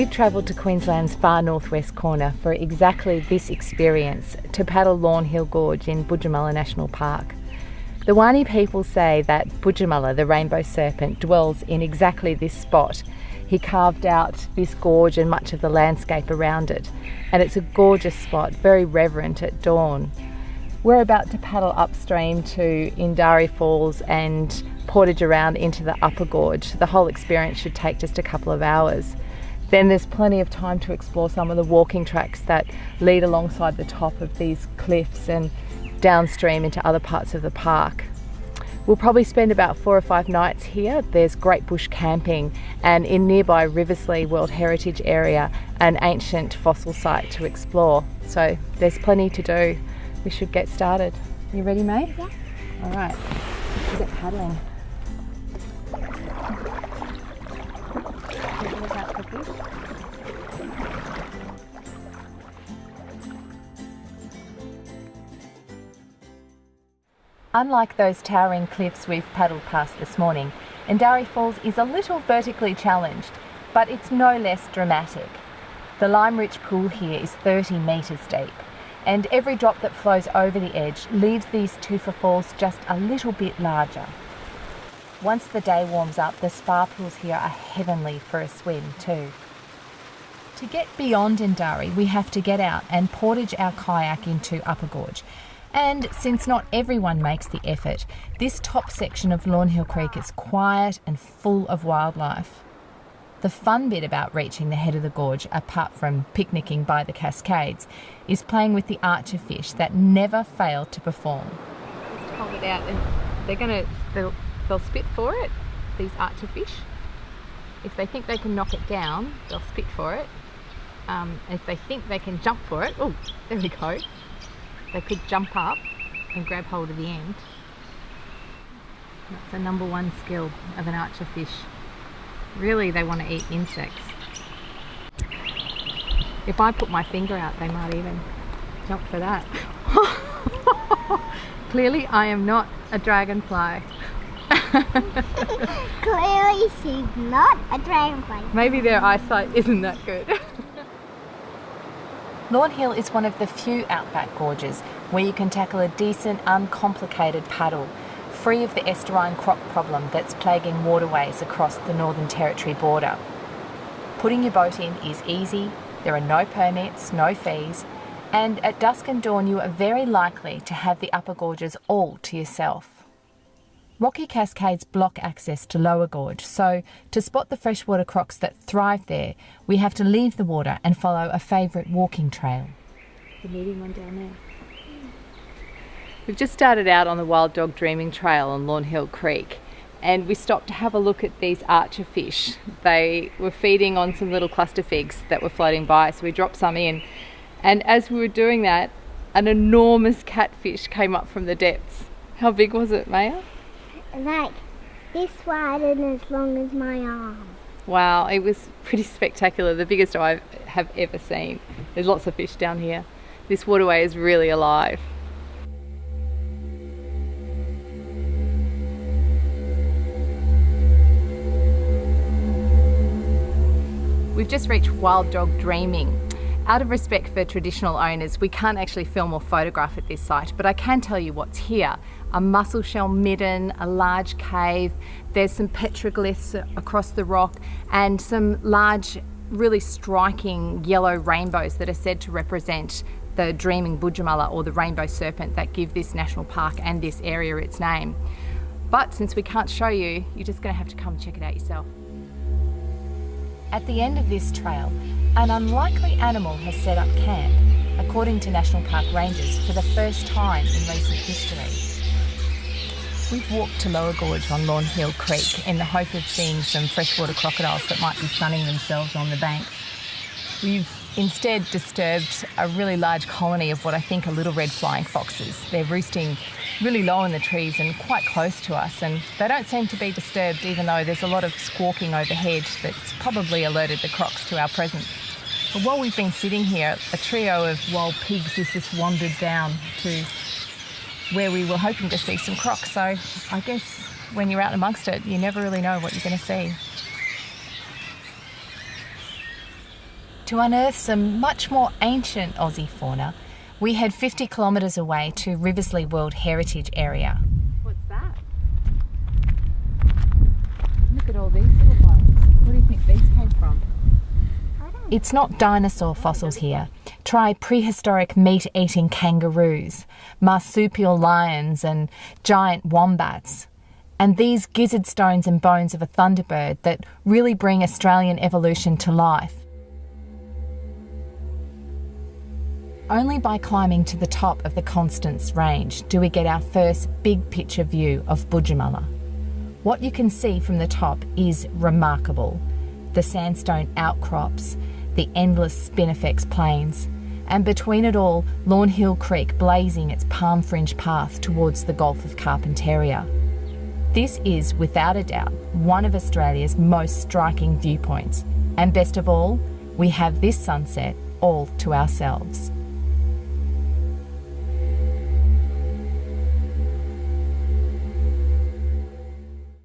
We've travelled to Queensland's far northwest corner for exactly this experience, to paddle Lawn Hill Gorge in Boodjamulla National Park. The Wani people say that Boodjamulla, the rainbow serpent, dwells in exactly this spot. He carved out this gorge and much of the landscape around it, and it's a gorgeous spot, very reverent at dawn. We're about to paddle upstream to Indari Falls and portage around into the upper gorge. The whole experience should take just a couple of hours. Then there's plenty of time to explore some of the walking tracks that lead alongside the top of these cliffs and downstream into other parts of the park. We'll probably spend about 4 or 5 nights here. There's great bush camping, and in nearby Riversley World Heritage Area, an ancient fossil site to explore. So there's plenty to do. We should get started. You ready, mate? Yeah. All right, let's get paddling. Look out for fish. Unlike those towering cliffs we've paddled past this morning, Indari Falls is a little vertically challenged, but it's no less dramatic. The lime-rich pool here is 30 metres deep, and every drop that flows over the edge leaves these Tufa Falls just a little bit larger. Once the day warms up, the spa pools here are heavenly for a swim too. To get beyond Indari, we have to get out and portage our kayak into Upper Gorge. And since not everyone makes the effort, this top section of Lawn Hill Creek is quiet and full of wildlife. The fun bit about reaching the head of the gorge, apart from picnicking by the cascades, is playing with the archer fish that never fail to perform. Just hold it out and they'll spit for it, these archer fish. If they think they can knock it down, they'll spit for it. If they think they can jump for it, oh, there we go. They could jump up and grab hold of the end. That's the number one skill of an archer fish. Really, they want to eat insects. If I put my finger out, they might even jump for that. Clearly, I am not a dragonfly. Clearly, she's not a dragonfly. Maybe their eyesight isn't that good. Lawn Hill is one of the few outback gorges where you can tackle a decent, uncomplicated paddle, free of the estuarine croc problem that's plaguing waterways across the Northern Territory border. Putting your boat in is easy, there are no permits, no fees, and at dusk and dawn you are very likely to have the upper gorges all to yourself. Rocky cascades block access to lower gorge, so to spot the freshwater crocs that thrive there, we have to leave the water and follow a favourite walking trail. The leading one down there. We've just started out on the Wild Dog Dreaming Trail on Lawn Hill Creek, and we stopped to have a look at these archer fish. They were feeding on some little cluster figs that were floating by, so we dropped some in. And as we were doing that, an enormous catfish came up from the depths. How big was it, Maya? Like this wide and as long as my arm. Wow, it was pretty spectacular, the biggest I have ever seen. There's lots of fish down here. This waterway is really alive. We've just reached Wild Dog Dreaming. Out of respect for traditional owners, we can't actually film or photograph at this site, but I can tell you what's here. A mussel shell midden, a large cave, there's some petroglyphs across the rock, and some large, really striking yellow rainbows that are said to represent the dreaming Boodjamulla, or the rainbow serpent that give this national park and this area its name. But since we can't show you, you're just going to have to come check it out yourself. At the end of this trail, an unlikely animal has set up camp, according to National Park rangers, for the first time in recent history. We've walked to Lower Gorge on Lawn Hill Creek in the hope of seeing some freshwater crocodiles that might be sunning themselves on the banks. We've instead disturbed a really large colony of what I think are little red flying foxes. They're roosting really low in the trees and quite close to us, and they don't seem to be disturbed, even though there's a lot of squawking overhead that's probably alerted the crocs to our presence. But while we've been sitting here, a trio of wild pigs has just wandered down to where we were hoping to see some crocs. So I guess when you're out amongst it, you never really know what you're going to see. To unearth some much more ancient Aussie fauna, we head 50 kilometres away to Riversley World Heritage Area. What's that? Look at all these little bones. What do you think these came from? It's not dinosaur fossils here. Try prehistoric meat-eating kangaroos, marsupial lions and giant wombats. And these gizzard stones and bones of a thunderbird that really bring Australian evolution to life. Only by climbing to the top of the Constance Range do we get our first big picture view of Boodjamulla. What you can see from the top is remarkable. The sandstone outcrops, the endless spinifex plains, and between it all, Lawnhill Creek blazing its palm-fringed path towards the Gulf of Carpentaria. This is, without a doubt, one of Australia's most striking viewpoints. And best of all, we have this sunset all to ourselves.